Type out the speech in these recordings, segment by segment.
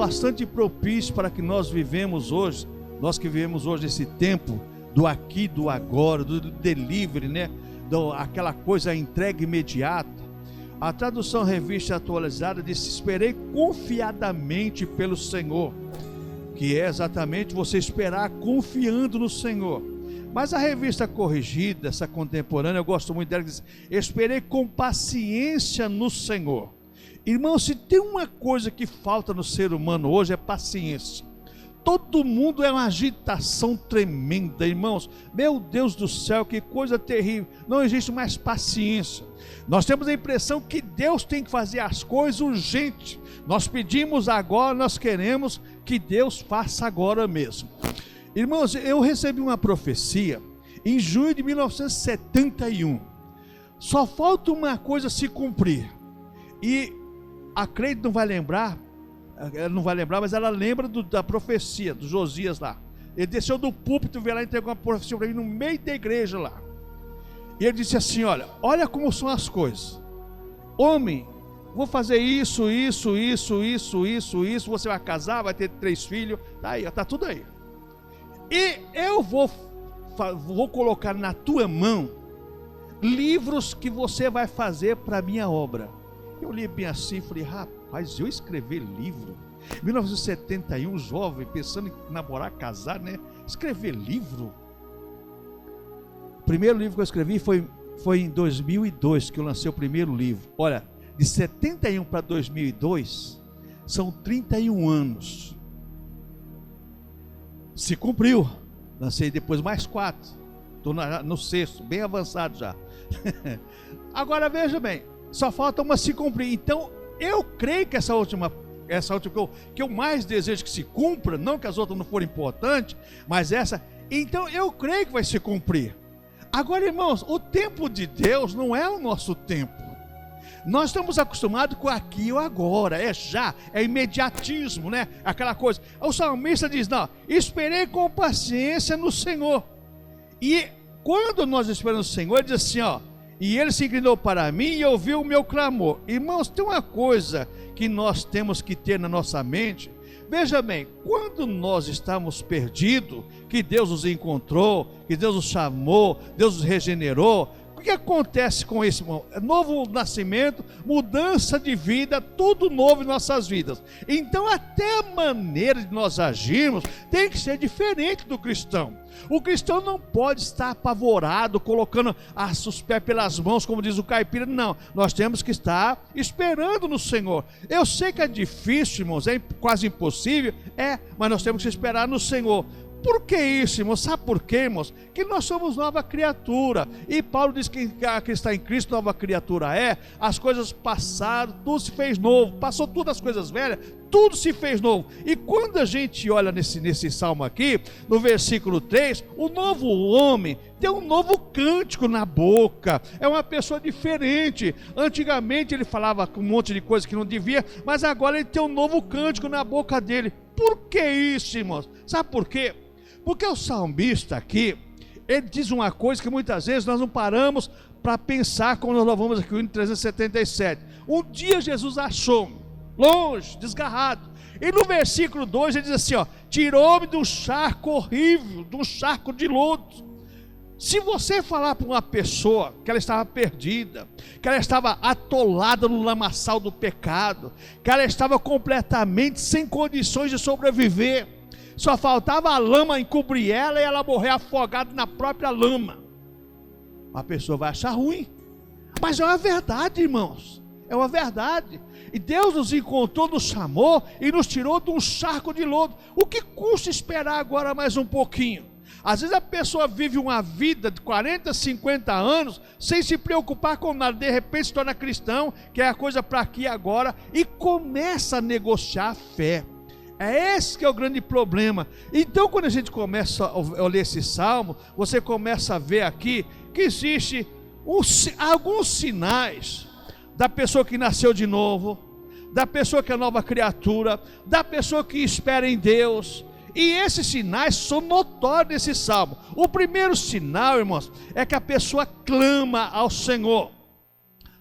bastante propício para que nós vivemos hoje, nós que vivemos hoje esse tempo do aqui, do agora, do delivery, né? Aquela coisa entrega imediata. A tradução Revista Atualizada diz: esperei confiadamente pelo Senhor, que é exatamente você esperar confiando no Senhor. Mas a Revista Corrigida, essa contemporânea, eu gosto muito dela, que diz: esperei com paciência no Senhor. Irmão, se tem uma coisa que falta no ser humano hoje, é paciência. Todo mundo é uma agitação tremenda, irmãos. Meu Deus do céu, que coisa terrível. Não existe mais paciência. Nós temos a impressão que Deus tem que fazer as coisas urgente. Nós pedimos agora, nós queremos que Deus faça agora mesmo. Irmãos, eu recebi uma profecia em junho de 1971. Só falta uma coisa se cumprir. E a Cleide não vai lembrar, mas ela lembra da profecia do Josias lá. Ele desceu do púlpito, veio lá e entregou uma profecia para mim no meio da igreja lá. E ele disse assim: olha como são as coisas. Homem, vou fazer isso, você vai casar, vai ter 3 filhos, tá aí, tá tudo aí. E eu vou colocar na tua mão livros que você vai fazer para a minha obra. Eu li bem assim e falei: rapaz, eu escrever livro? 1971, jovem, pensando em namorar, casar, né? Escrever livro? O primeiro livro que eu escrevi foi em 2002, que eu lancei o primeiro livro. Olha, de 71 para 2002, são 31 anos. Se cumpriu. Lancei depois mais 4. Estou no 6º, bem avançado já. Agora veja bem, só falta uma se cumprir. Então eu creio que essa última que eu mais desejo que se cumpra, não que as outras não forem importantes, mas essa, então eu creio que vai se cumprir. Agora, irmãos, o tempo de Deus não é o nosso tempo. Nós estamos acostumados com aqui e o agora, é já, é imediatismo, né? Aquela coisa. O salmista diz: não, esperei com paciência no Senhor. E quando nós esperamos no Senhor, ele diz assim: e ele se inclinou para mim e ouviu o meu clamor. Irmãos, tem uma coisa que nós temos que ter na nossa mente. Veja bem, quando nós estamos perdidos, que Deus nos encontrou, que Deus nos chamou, Deus nos regenerou, o que acontece com esse novo nascimento, mudança de vida, tudo novo em nossas vidas. Então até a maneira de nós agirmos tem que ser diferente do cristão. O cristão não pode estar apavorado, colocando os pés pelas mãos, como diz o caipira. Não, nós temos que estar esperando no Senhor. Eu sei que é difícil, irmãos, é quase impossível, mas nós temos que esperar no Senhor. Por que isso, irmãos? Sabe por quê, irmãos? Que nós somos nova criatura. E Paulo diz que quem está em Cristo, nova criatura é. As coisas passaram, tudo se fez novo. Passou tudo as coisas velhas, tudo se fez novo. E quando a gente olha nesse salmo aqui, no versículo 3, o novo homem tem um novo cântico na boca. É uma pessoa diferente. Antigamente ele falava com um monte de coisa que não devia, mas agora ele tem um novo cântico na boca dele. Por que isso, irmãos? Sabe por quê? Porque o salmista aqui, ele diz uma coisa que muitas vezes nós não paramos para pensar, como nós louvamos aqui no 377. Um dia Jesus achou-me, longe, desgarrado. E no versículo 2 ele diz assim: tirou-me de um charco horrível, de um charco de lodo. Se você falar para uma pessoa que ela estava perdida, que ela estava atolada no lamaçal do pecado, que ela estava completamente sem condições de sobreviver, só faltava a lama encobrir ela e ela morrer afogada na própria lama, a pessoa vai achar ruim. Mas é uma verdade, irmãos, é uma verdade. E Deus nos encontrou, nos chamou e nos tirou de um charco de lodo. O que custa esperar agora mais um pouquinho? Às vezes a pessoa vive uma vida de 40, 50 anos sem se preocupar com nada, de repente se torna cristão, quer a coisa para aqui e agora, e começa a negociar a fé. É esse que é o grande problema. Então quando a gente começa a ler esse salmo, você começa a ver aqui que existe alguns sinais da pessoa que nasceu de novo, da pessoa que é nova criatura, da pessoa que espera em Deus. E esses sinais são notórios nesse salmo. O primeiro sinal, irmãos, é que a pessoa clama ao Senhor.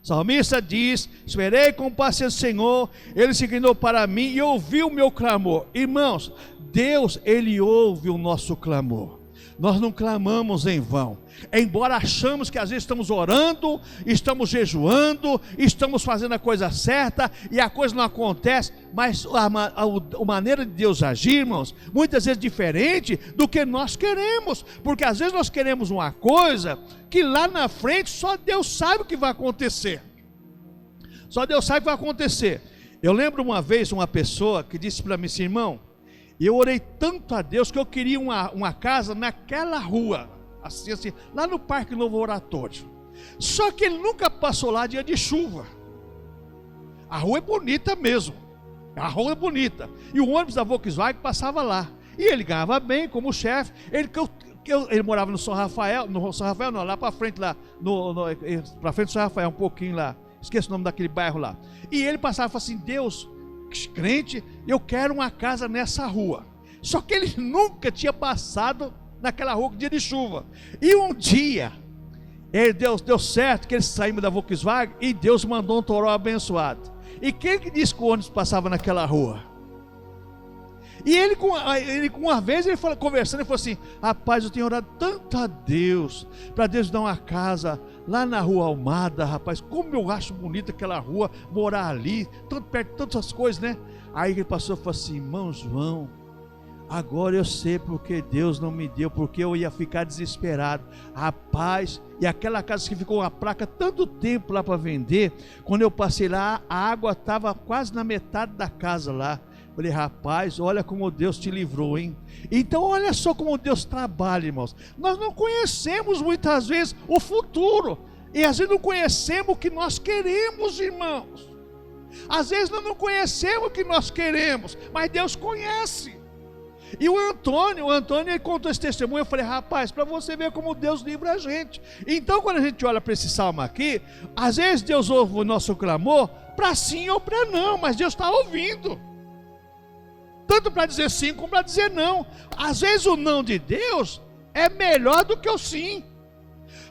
O salmista diz: esperei com paciência o Senhor, Ele se inclinou para mim e ouviu o meu clamor. Irmãos, Deus, Ele ouve o nosso clamor. Nós não clamamos em vão. Embora achamos que às vezes estamos orando, estamos jejuando, estamos fazendo a coisa certa e a coisa não acontece, mas a maneira de Deus agir, irmãos, muitas vezes diferente do que nós queremos, porque às vezes nós queremos uma coisa que lá na frente só Deus sabe o que vai acontecer. Só Deus sabe o que vai acontecer. Eu lembro uma vez uma pessoa que disse para mim assim: irmão, eu orei tanto a Deus que eu queria uma casa naquela rua, assim, lá no Parque Novo Oratório. Só que ele nunca passou lá dia de chuva. A rua é bonita mesmo. A rua é bonita. E o ônibus da Volkswagen passava lá. E ele ganhava bem como chefe. Ele morava no São Rafael. No São Rafael não, lá para frente lá. Para frente do São Rafael, um pouquinho lá. Esqueci o nome daquele bairro lá. E ele passava e falava assim: Deus, crente, eu quero uma casa nessa rua. Só que ele nunca tinha passado naquela rua com dia de chuva. E um dia, deu certo que eles saíram da Volkswagen e Deus mandou um toró abençoado. E quem que disse que o ônibus passava naquela rua? E ele uma vez, ele falou, conversando, ele falou assim: rapaz, eu tenho orado tanto a Deus, para Deus dar uma casa lá na rua Almada, rapaz, como eu acho bonita aquela rua, morar ali, tanto perto, tantas coisas, né? Aí ele passou e falou assim: irmão João, agora eu sei porque Deus não me deu, porque eu ia ficar desesperado. Rapaz, e aquela casa que ficou uma placa tanto tempo lá para vender, quando eu passei lá, a água estava quase na metade da casa lá. Falei: rapaz, olha como Deus te livrou, hein? Então olha só como Deus trabalha, irmãos. Nós não conhecemos muitas vezes o futuro, e às vezes não conhecemos o que nós queremos, irmãos. Às vezes nós não conhecemos o que nós queremos, mas Deus conhece. E o Antônio ele contou esse testemunho. Eu falei: rapaz, para você ver como Deus livra a gente. Então quando a gente olha para esse salmo aqui, às vezes Deus ouve o nosso clamor para sim ou para não, mas Deus está ouvindo, tanto para dizer sim como para dizer não. Às vezes o não de Deus é melhor do que o sim,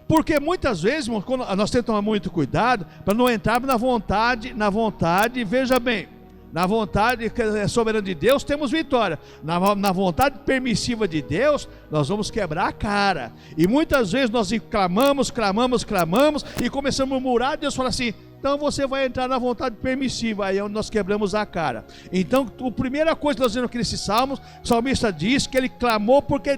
porque muitas vezes, irmãos, nós temos que tomar muito cuidado para não entrar na vontade, veja bem, na vontade soberana de Deus temos vitória, na vontade permissiva de Deus nós vamos quebrar a cara. E muitas vezes nós clamamos e começamos a murmurar. Deus fala assim: então você vai entrar na vontade permissiva. Aí é onde nós quebramos a cara. Então a primeira coisa que nós vemos aqui nesses salmos, o salmista diz que ele clamou porque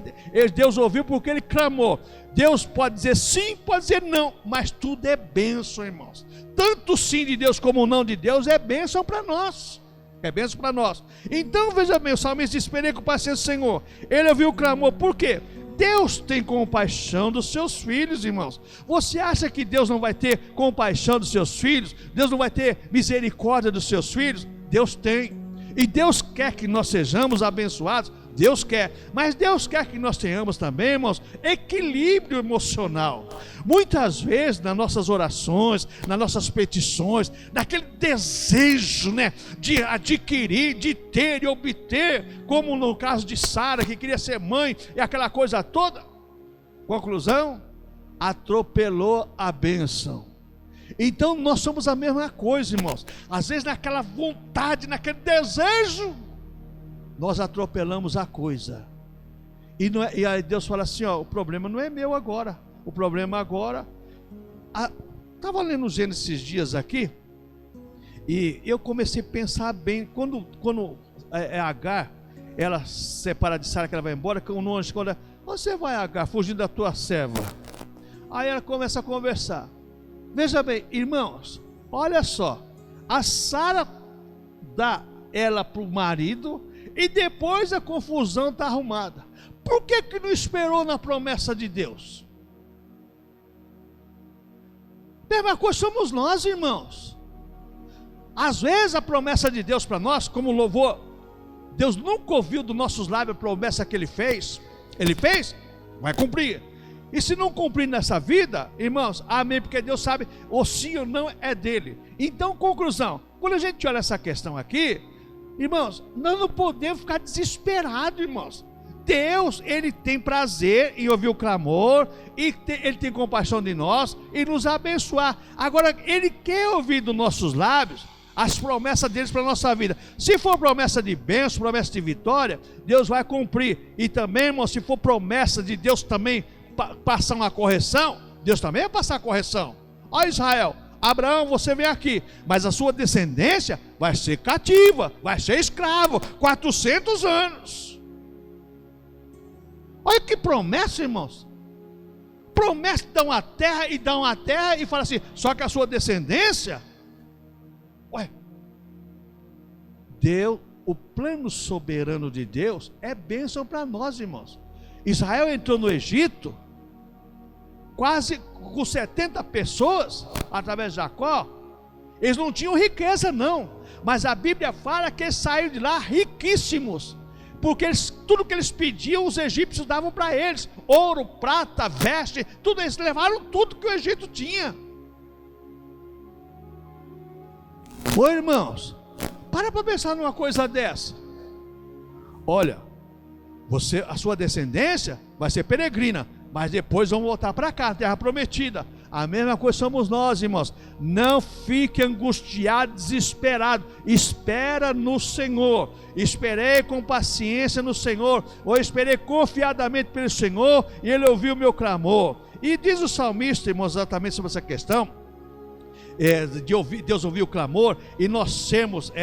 Deus ouviu, porque ele clamou. Deus pode dizer sim, pode dizer não, mas tudo é bênção, irmãos. Tanto o sim de Deus como o não de Deus é bênção para nós. É bênção para nós. Então veja bem, o salmista diz: esperei com paciência o Senhor. Ele ouviu o clamor. Por quê? Deus tem compaixão dos seus filhos, irmãos. Você acha que Deus não vai ter compaixão dos seus filhos? Deus não vai ter misericórdia dos seus filhos? Deus tem. E Deus quer que nós sejamos abençoados. Deus quer, mas Deus quer que nós tenhamos também, irmãos, equilíbrio emocional. Muitas vezes nas nossas orações, nas nossas petições, naquele desejo, né, de adquirir, de ter e obter, como no caso de Sara, que queria ser mãe e aquela coisa toda, conclusão, atropelou a bênção. Então nós somos a mesma coisa, irmãos. Às vezes naquela vontade, naquele desejo, nós atropelamos a coisa. E aí Deus fala assim: ó, o problema não é meu agora. O problema agora... Estava lendo Gênesis esses dias aqui, e eu comecei a pensar bem. Quando Agar, ela se separa de Sara, que ela vai embora, quando você vai, Agar, fugindo da tua serva. Aí ela começa a conversar. Veja bem, irmãos, olha só, a Sara dá ela para o marido, e depois a confusão está arrumada. Por que não esperou na promessa de Deus? Mesma coisa somos nós, irmãos. Às vezes a promessa de Deus para nós, como louvor, Deus nunca ouviu dos nossos lábios a promessa que Ele fez. Ele fez, vai cumprir. E se não cumprir nessa vida, irmãos, amém, porque Deus sabe, o sim ou não é dele. Então, conclusão, quando a gente olha essa questão aqui, irmãos, nós não podemos ficar desesperados, irmãos. Deus, Ele tem prazer em ouvir o clamor, e Ele tem compaixão de nós e nos abençoar. Agora, Ele quer ouvir dos nossos lábios as promessas deles para a nossa vida. Se for promessa de bênção, promessa de vitória, Deus vai cumprir. E também, irmão, se for promessa de Deus também passar uma correção, Deus também vai passar a correção. Ó Israel, Abraão, você vem aqui, mas a sua descendência vai ser cativa, vai ser escravo, 400 anos. Olha que promessa, irmãos. Promessa de dar uma terra e fala assim, só que a sua descendência... Ué, Deus, o plano soberano de Deus é bênção para nós, irmãos. Israel entrou no Egito quase com 70 pessoas, através de Jacó. Eles não tinham riqueza não, mas a Bíblia fala que eles saíram de lá riquíssimos, porque tudo que eles pediam, os egípcios davam para eles, ouro, prata, veste, tudo, eles levaram tudo que o Egito tinha. Oi, irmãos, para pensar numa coisa dessa. Olha, a sua descendência vai ser peregrina, mas depois vão voltar para cá, a terra prometida. A mesma coisa somos nós, irmãos. Não fique angustiado, desesperado. Espera no Senhor. Esperei com paciência no Senhor, ou esperei confiadamente pelo Senhor, e Ele ouviu o meu clamor. E diz o salmista, irmãos, exatamente sobre essa questão. Deus ouviu o clamor, e nós sermos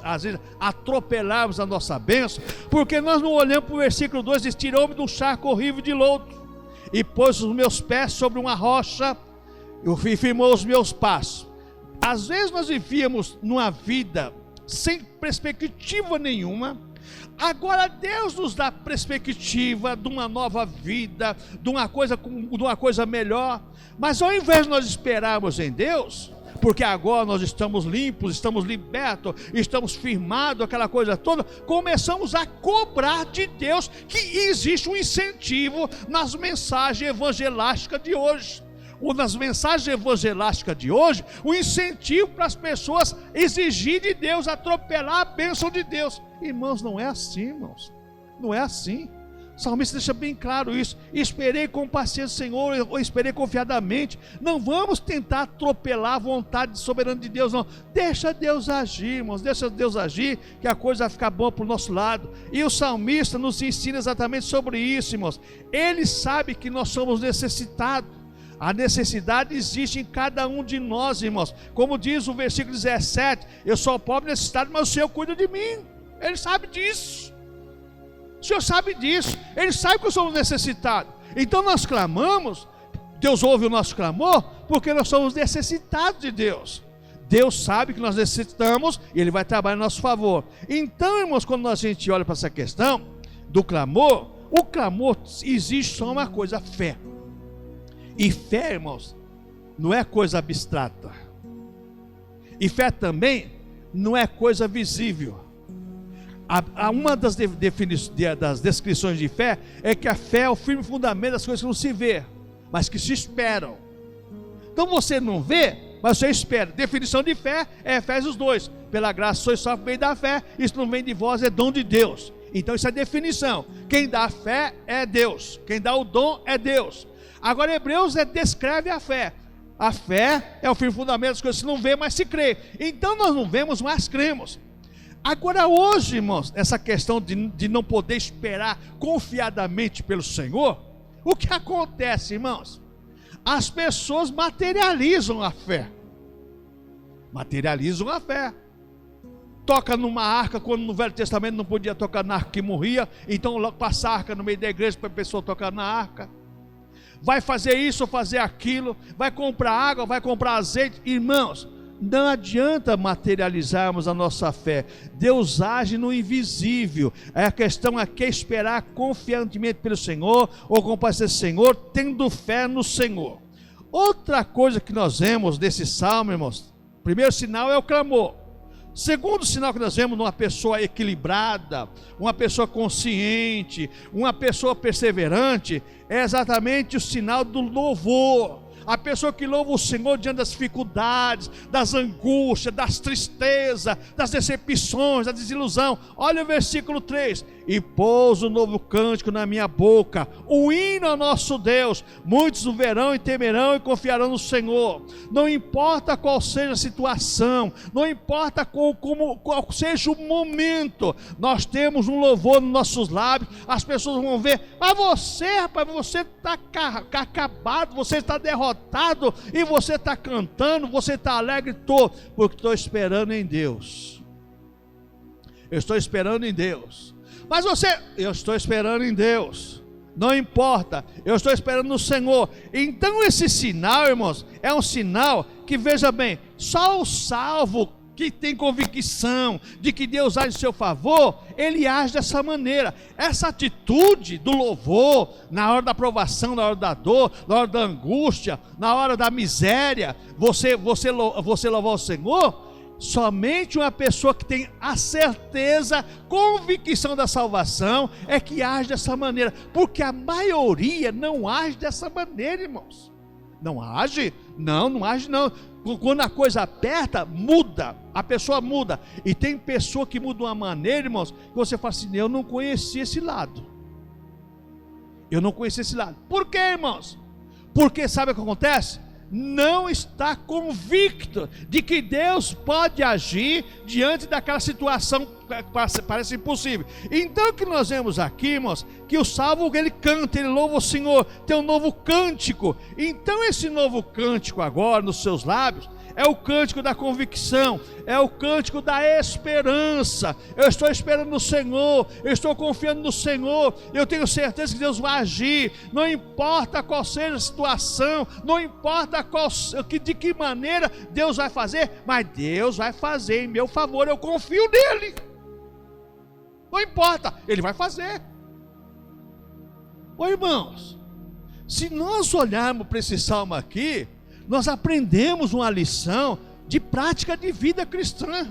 às vezes, atropelarmos a nossa bênção, porque nós não olhamos para o versículo 2, diz, tirou-me de um charco horrível de lodo, e pôs os meus pés sobre uma rocha, e firmou os meus passos. Às vezes nós vivíamos numa vida sem perspectiva nenhuma. Agora Deus nos dá perspectiva de uma nova vida, de uma coisa melhor. Mas ao invés de nós esperarmos em Deus, porque agora nós estamos limpos, estamos libertos, estamos firmados, aquela coisa toda, começamos a cobrar de Deus que existe um incentivo nas mensagens evangelísticas de hoje. Ou nas mensagens evangelísticas de hoje, o incentivo para as pessoas exigir de Deus, atropelar a bênção de Deus. Irmãos, não é assim, irmãos. Não é assim. O salmista deixa bem claro isso. Esperei com paciência, Senhor, eu esperei confiadamente. Não vamos tentar atropelar a vontade soberana de Deus, não. Deixa Deus agir, irmãos. Deixa Deus agir, que a coisa vai ficar boa para o nosso lado. E o salmista nos ensina exatamente sobre isso, irmãos. Ele sabe que nós somos necessitados. A necessidade existe em cada um de nós, irmãos. Como diz o versículo 17, eu sou pobre e necessitado, mas o Senhor cuida de mim. Ele sabe disso. O Senhor sabe disso. Ele sabe que somos necessitados. Então nós clamamos, Deus ouve o nosso clamor, porque nós somos necessitados de Deus. Deus sabe que nós necessitamos e Ele vai trabalhar em nosso favor. Então, irmãos, quando a gente olha para essa questão do clamor, o clamor exige só uma coisa, fé. E fé, irmãos, não é coisa abstrata. E fé também não é coisa visível. Uma das descrições de fé é que a fé é o firme fundamento das coisas que não se vê, mas que se esperam. Então você não vê, mas você espera. Definição de fé é Efésios 2. Pela graça sois salvos por meio da fé, isso não vem de vós, é dom de Deus. Então isso é definição. Quem dá a fé é Deus. Quem dá o dom é Deus. Agora Hebreus descreve a fé. A fé é o firme fundamento das coisas que não vê, mas se crê. Então nós não vemos, mas cremos. Agora hoje, irmãos, essa questão de não poder esperar confiadamente pelo Senhor, o que acontece, irmãos? As pessoas materializam a fé. Materializam a fé. Toca numa arca, quando no Velho Testamento não podia tocar na arca que morria, então logo passa a arca no meio da igreja para a pessoa tocar na arca. Vai fazer isso ou fazer aquilo, vai comprar água, vai comprar azeite. Irmãos, não adianta materializarmos a nossa fé. Deus age no invisível. A questão aqui é esperar confiantemente pelo Senhor, ou compadecer do Senhor, tendo fé no Senhor. Outra coisa que nós vemos desse salmo, irmãos, primeiro sinal é o clamor. Segundo sinal que nós vemos numa pessoa equilibrada, uma pessoa consciente, uma pessoa perseverante, é exatamente o sinal do louvor. A pessoa que louva o Senhor diante das dificuldades, das angústias, das tristezas, das decepções, da desilusão. Olha o versículo 3: e pôs um novo cântico na minha boca, o hino ao nosso Deus. Muitos o verão e temerão e confiarão no Senhor. Não importa qual seja a situação, não importa qual seja o momento, nós temos um louvor nos nossos lábios. As pessoas vão ver: mas você, rapaz, você está acabado, você está derrotado, e você está cantando, você está alegre. Porque estou esperando em Deus. Eu estou esperando em Deus. Mas eu estou esperando em Deus. Não importa, eu estou esperando no Senhor. Então esse sinal, irmãos, é um sinal que, veja bem, só o salvo que tem convicção de que Deus age em seu favor, ele age dessa maneira. Essa atitude do louvor, na hora da provação, na hora da dor, na hora da angústia, na hora da miséria, você louvar o Senhor. Somente uma pessoa que tem a certeza, convicção da salvação, é que age dessa maneira. Porque a maioria não age dessa maneira, irmãos. Não age? Não age não. Quando a coisa aperta, muda. A pessoa muda. E tem pessoa que muda de uma maneira, irmãos, que você fala assim: eu não conhecia esse lado. Eu não conhecia esse lado. Por quê, irmãos? Porque sabe o que acontece? Não está convicto de que Deus pode agir diante daquela situação que parece impossível. Então o que nós vemos aqui, irmãos, que o salvo, ele canta, ele louva o Senhor, tem um novo cântico. Então esse novo cântico agora nos seus lábios é o cântico da convicção, é o cântico da esperança. Eu estou esperando no Senhor, eu estou confiando no Senhor, eu tenho certeza que Deus vai agir. Não importa qual seja a situação, não importa de que maneira Deus vai fazer, mas Deus vai fazer em meu favor, eu confio nele. Não importa, Ele vai fazer. Ô irmãos, se nós olharmos para esse salmo aqui, nós aprendemos uma lição de prática de vida cristã.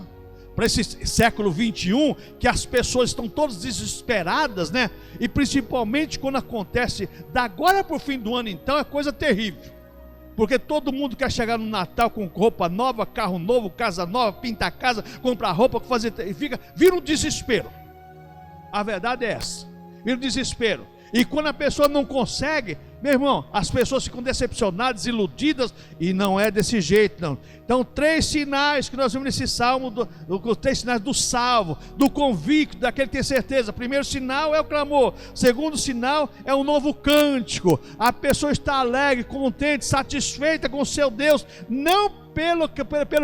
Para esse século 21, que as pessoas estão todas desesperadas, né? E principalmente quando acontece da agora para o fim do ano, então é coisa terrível. Porque todo mundo quer chegar no Natal com roupa nova, carro novo, casa nova, pinta a casa, comprar roupa, fazer, e vira um desespero. A verdade é essa, vira um desespero. E quando a pessoa não consegue, meu irmão, as pessoas ficam decepcionadas, iludidas, e não é desse jeito, não. Então, 3 sinais que nós vemos nesse salmo, 3 sinais do salvo, do convicto, daquele que tem certeza. Primeiro sinal é o clamor, segundo sinal é um novo cântico. A pessoa está alegre, contente, satisfeita com o seu Deus, não pelo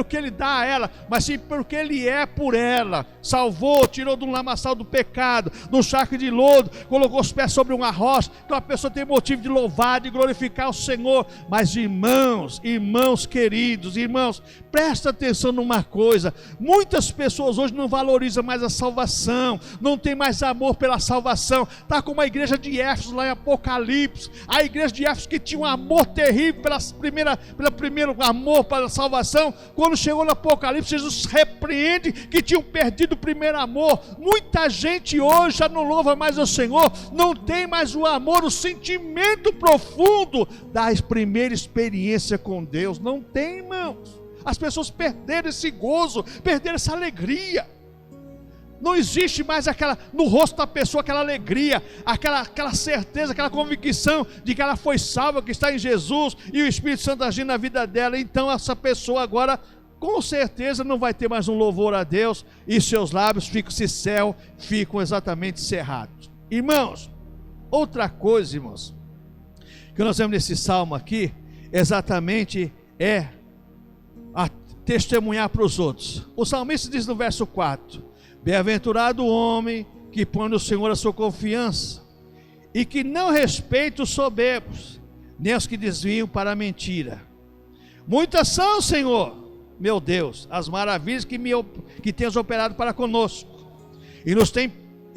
que Ele dá a ela, mas sim pelo que Ele é por ela. Salvou, tirou de um lamaçal do pecado, de um charco de lodo, colocou os pés sobre uma rocha. Então a pessoa tem motivo de louvar, de glorificar o Senhor. Mas irmãos queridos, irmãos, presta atenção numa coisa: muitas pessoas hoje não valorizam mais a salvação, não tem mais amor pela salvação. Está como a igreja de Éfeso lá em Apocalipse, a igreja de Éfeso que tinha um amor terrível pelo primeiro amor para a salvação. Quando chegou no Apocalipse, Jesus repreende que tinham perdido o primeiro amor. Muita gente hoje já não louva mais o Senhor, não tem mais o amor, o sentimento profundo da primeira experiência com Deus. Não tem, irmãos. As pessoas perderam esse gozo, perderam essa alegria. Não existe mais no rosto da pessoa aquela alegria, aquela certeza, aquela convicção de que ela foi salva, que está em Jesus e o Espírito Santo agindo na vida dela. Então essa pessoa agora, com certeza, não vai ter mais um louvor a Deus, e seus lábios ficam exatamente cerrados. Irmãos, outra coisa, irmãos, que nós vemos nesse salmo aqui, exatamente é a testemunhar para os outros. O salmista diz no verso 4: bem-aventurado o homem que põe no Senhor a sua confiança, e que não respeita os soberbos, nem os que desviam para a mentira. Muitas são, Senhor, meu Deus, as maravilhas que tens operado para conosco, e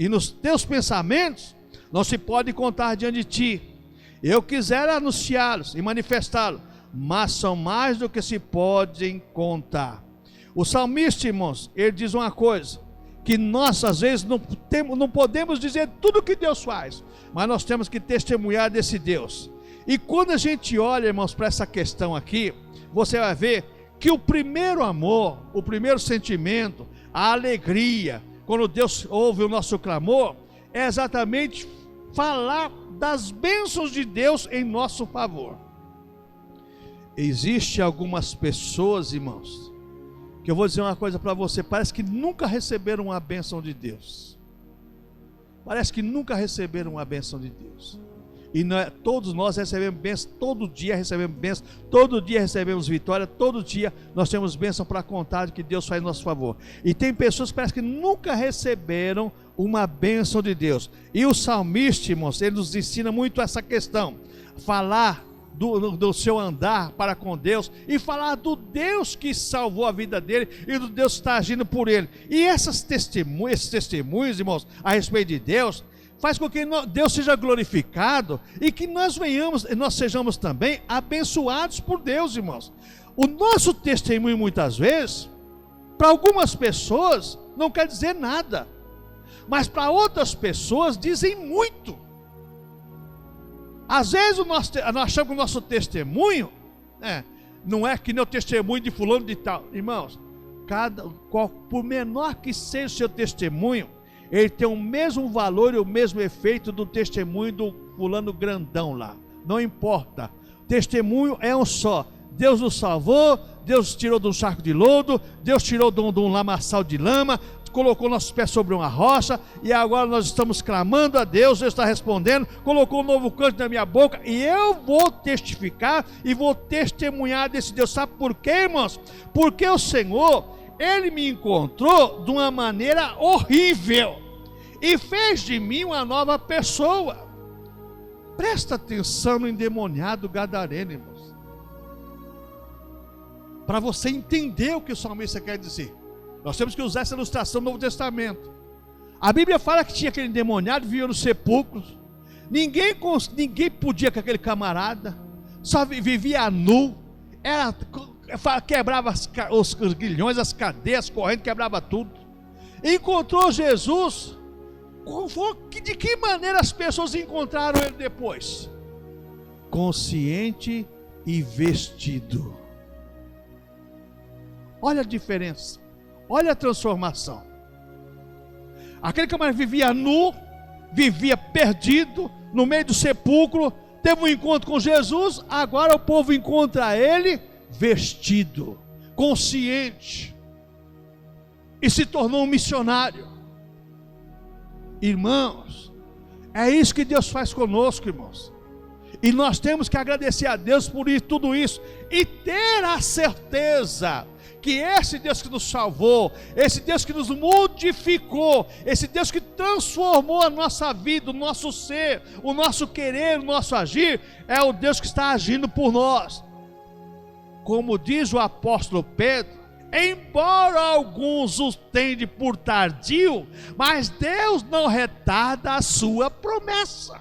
nos teus pensamentos não se pode contar diante de ti. Eu quisera anunciá-los e manifestá-los, mas são mais do que se podem contar. O salmista, irmãos, ele diz uma coisa: que nós às vezes não podemos dizer tudo o que Deus faz, mas nós temos que testemunhar desse Deus. E quando a gente olha, irmãos, para essa questão aqui, você vai ver que o primeiro amor, o primeiro sentimento, a alegria, quando Deus ouve o nosso clamor, é exatamente falar das bênçãos de Deus em nosso favor. Existem algumas pessoas, irmãos, que eu vou dizer uma coisa para você, parece que nunca receberam uma bênção de Deus. Parece que nunca receberam uma bênção de Deus. E todos nós recebemos bênção, todo dia recebemos bênção, todo dia recebemos vitória, todo dia nós temos bênção para contar de que Deus faz em nosso favor. E tem pessoas que parece que nunca receberam uma bênção de Deus. E o salmista, irmãos, ele nos ensina muito essa questão, falar do seu andar para com Deus, e falar do Deus que salvou a vida dele, e do Deus que está agindo por ele. E esses testemunhos, irmãos, a respeito de Deus, faz com que Deus seja glorificado, e que nós sejamos também abençoados por Deus, irmãos. O nosso testemunho, muitas vezes, para algumas pessoas, não quer dizer nada, mas para outras pessoas dizem muito. Às vezes nós achamos que o nosso testemunho não é que nem o testemunho de fulano de tal. Irmãos, por menor que seja o seu testemunho, ele tem o mesmo valor e o mesmo efeito do testemunho do fulano grandão lá. Não importa, testemunho é um só. Deus nos salvou, Deus tirou de um charco de lodo, Deus tirou de um lamaçal de lama, colocou nossos pés sobre uma rocha, e agora nós estamos clamando a Deus, Deus está respondendo, colocou um novo canto na minha boca, e eu vou testificar e vou testemunhar desse Deus. Sabe por quê, irmãos? Porque o Senhor, Ele me encontrou de uma maneira horrível, e fez de mim uma nova pessoa. Presta atenção no endemoniado gadareno, irmãos, para você entender o que o salmista quer dizer. Nós temos que usar essa ilustração do Novo Testamento. A Bíblia fala que tinha aquele endemoniado, vivia nos sepulcros. Ninguém podia com aquele camarada. Só vivia nu. Quebrava os grilhões, as cadeias, correndo, quebrava tudo. Encontrou Jesus. De que maneira as pessoas encontraram ele depois? Consciente e vestido. Olha a diferença. Olha a transformação. Aquele camarada vivia nu, vivia perdido, no meio do sepulcro, teve um encontro com Jesus, agora o povo encontra ele vestido, consciente, e se tornou um missionário. Irmãos, é isso que Deus faz conosco, irmãos. E nós temos que agradecer a Deus por tudo isso, e ter a certeza que esse Deus que nos salvou, esse Deus que nos modificou, esse Deus que transformou a nossa vida, o nosso ser, o nosso querer, o nosso agir, é o Deus que está agindo por nós. Como diz o apóstolo Pedro, embora alguns os tenham por tardio, mas Deus não retarda a sua promessa.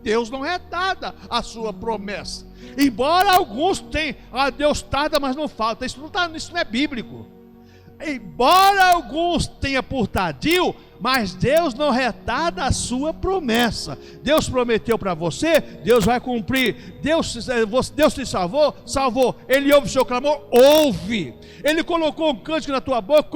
Deus não retarda a sua promessa. Embora alguns tenham, Deus tarda, mas não falta. Isso não é bíblico. Embora alguns tenham por tardio, mas Deus não retarda a sua promessa. Deus prometeu para você, Deus vai cumprir. Deus te salvou, salvou. Ele ouve o seu clamor, ouve. Ele colocou um cântico na tua boca,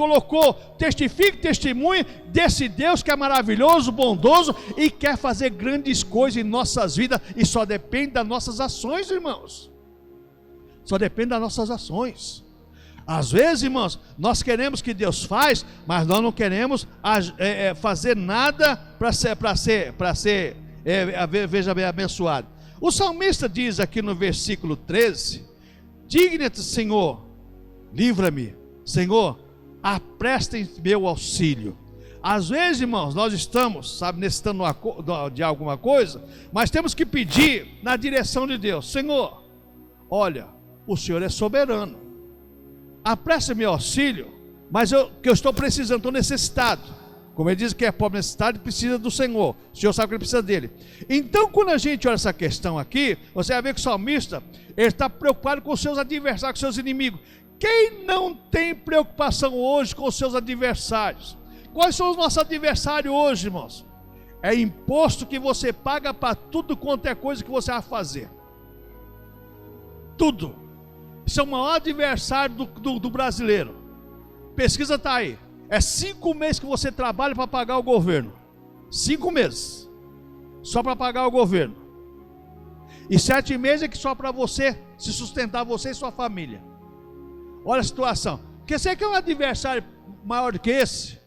testifique, testemunhe desse Deus que é maravilhoso, bondoso e quer fazer grandes coisas em nossas vidas, e só depende das nossas ações, irmãos. Só depende das nossas ações. Às vezes, irmãos, nós queremos que Deus faz, mas nós não queremos fazer nada para ser veja bem, abençoado. O salmista diz aqui no versículo 13: digna-te, Senhor, livra-me, Senhor, apresta em meu auxílio. Às vezes, irmãos, nós estamos, necessitando de alguma coisa, mas temos que pedir na direção de Deus. Senhor, olha, o Senhor é soberano, apresta meu auxílio, mas que eu estou precisando, estou necessitado. Como ele diz que é pobre necessitado e precisa do Senhor. O Senhor sabe que ele precisa dele. Então, quando a gente olha essa questão aqui, você vai ver que o salmista, ele está preocupado com os seus adversários, com os seus inimigos. Quem não tem preocupação hoje com os seus adversários? Quais são os nossos adversários hoje, irmãos? É imposto que você paga para tudo quanto é coisa que você vai fazer. Tudo. Isso é o maior adversário do brasileiro. Pesquisa está aí. É 5 meses que você trabalha para pagar o governo. 5 meses. Só para pagar o governo. E 7 meses é que só para você se sustentar, você e sua família. Olha a situação. Porque você quer um adversário maior do que esse?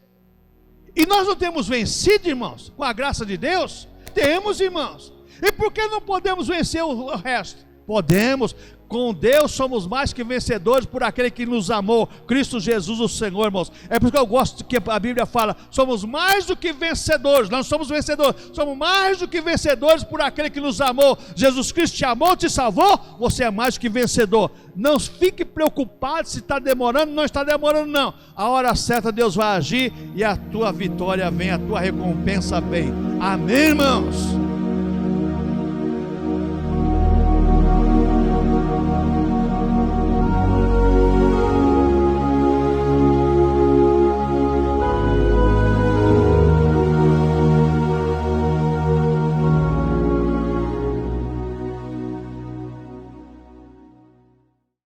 E nós não temos vencido, irmãos, com a graça de Deus? Temos, irmãos. E por que não podemos vencer o resto? Podemos. Com Deus somos mais que vencedores por aquele que nos amou, Cristo Jesus o Senhor, irmãos. É por isso que eu gosto que a Bíblia fala, somos mais do que vencedores. Nós somos vencedores, somos mais do que vencedores por aquele que nos amou. Jesus Cristo te amou, te salvou, você é mais do que vencedor. Não fique preocupado se está demorando, não está demorando não. A hora certa Deus vai agir e a tua vitória vem, a tua recompensa vem. Amém, irmãos?